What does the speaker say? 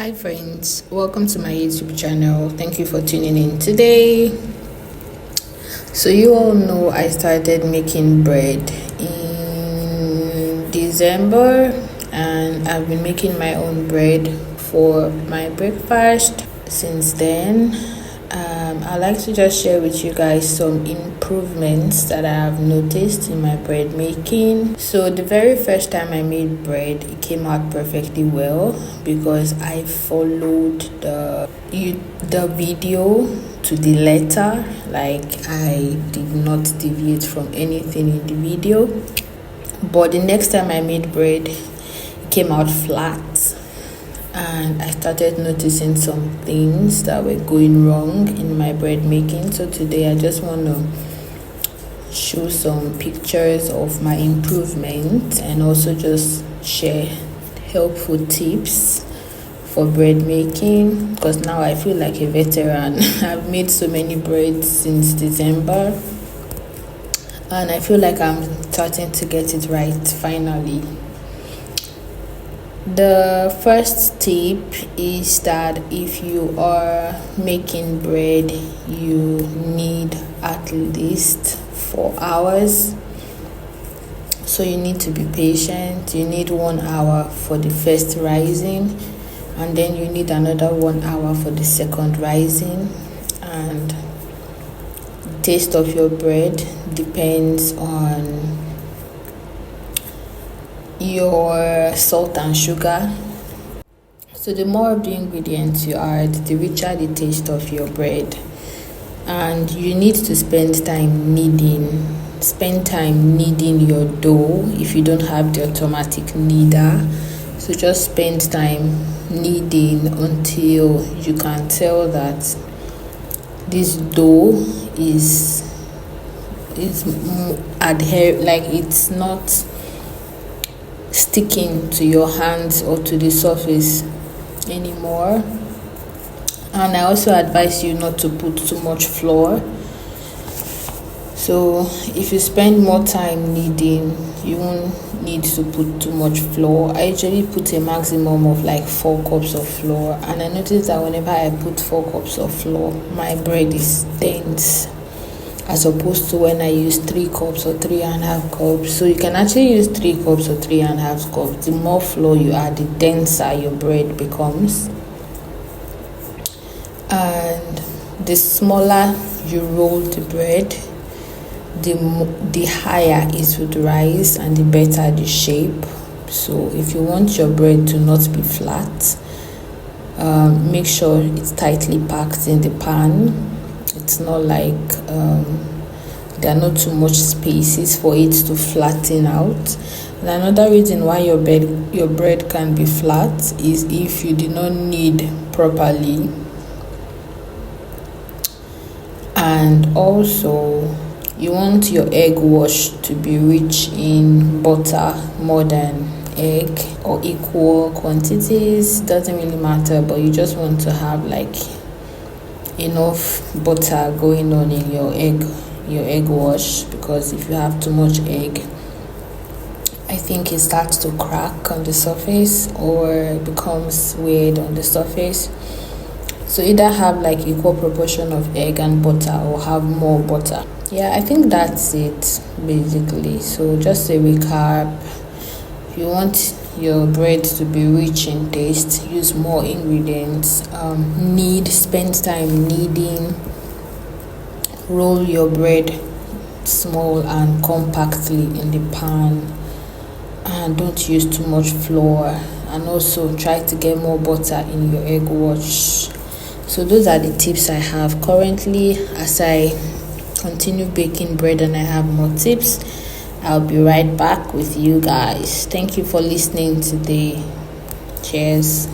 Hi friends, welcome to my YouTube channel. Thank you for tuning in today. So you all know I started making bread in December and I've been making my own bread for my breakfast since then. I'd like to just share with you guys some improvements that I have noticed in my bread making. So the very first time I made bread, it came out perfectly well because I followed the video to the letter. Like, I did not deviate from anything in the video. But the next time I made bread, it came out flat. And I started noticing some things that were going wrong in my bread making. So today I just want to show some pictures of my improvement and also just share helpful tips for bread making, because now I feel like a veteran. I've made so many breads since December and I feel like I'm starting to get it right finally. The first tip is that if you are making bread, you need at least 4 hours. So you need to be patient. You need 1 hour for the first rising, and then you need another 1 hour for the second rising. And the taste of your bread depends on your salt and sugar. So the more of the ingredients you add, the richer the taste of your bread. And you need to spend time kneading your dough if you don't have the automatic kneader. So just spend time kneading until you can tell that this dough is like it's not sticking to your hands or to the surface anymore. And I also advise you not to put too much flour. So if you spend more time kneading, you won't need to put too much flour. I usually put a maximum of like 4 cups of flour, and I noticed that whenever I put 4 cups of flour, my bread is dense, as opposed to when I use 3 cups or 3.5 cups. So you can actually use 3 cups or 3.5 cups. The more flour you add, the denser your bread becomes. And the smaller you roll the bread, the higher it would rise and the better the shape. So if you want your bread to not be flat, make sure it's tightly packed in the pan. It's not like there are not too much spaces for it to flatten out. And another reason why your bread can be flat is if you did not knead properly. And also, you want your egg wash to be rich in butter more than egg, or equal quantities. Doesn't really matter, but you just want to have like enough butter going on in your egg wash, because if you have too much egg, I think it starts to crack on the surface or becomes weird on the surface. So either have like equal proportion of egg and butter or have more butter. Yeah, I think that's it basically. So just a recap: if you want your bread to be rich in taste, use more ingredients. Spend time kneading. Roll your bread small and compactly in the pan, and don't use too much flour. And also try to get more butter in your egg wash. So those are the tips I have currently. As I continue baking bread and I have more tips, I'll be right back with you guys. Thank you for listening today. Cheers.